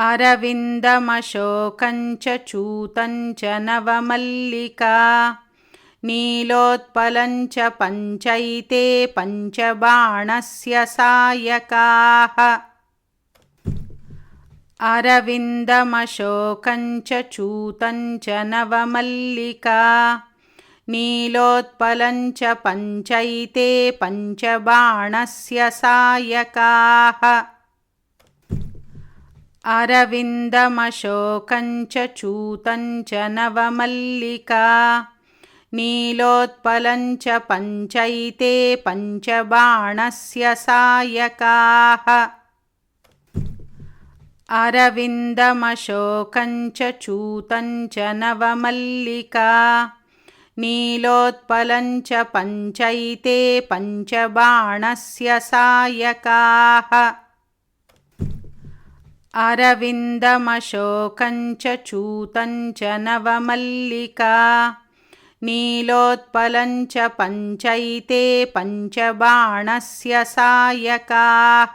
अरविन्दमशोकं च चूतं च नवमल्लिका नीलोत्पलं च पञ्चैते पञ्चबाणस्य सायकाः। अरविन्दमशोकं च चूतं च नवमल्लिका नीलोत्पलं च पञ्चैते पञ्चबाणस्य सायकाः। अरविन्दमशोकं च चूतं च नवमल्लिका नीलोत्पलं च पञ्चैते पञ्चबाणस्य सायकाः। अरविन्दमशोकं च चूतं च नवमल्लिका नीलोत्पलं च पञ्चैते पञ्चबाणस्य सायकाः। अरविन्दमशोकं च चूतं च नवमल्लिका नीलोत्पलं च पञ्चैते पञ्चबाणस्य सायकाः।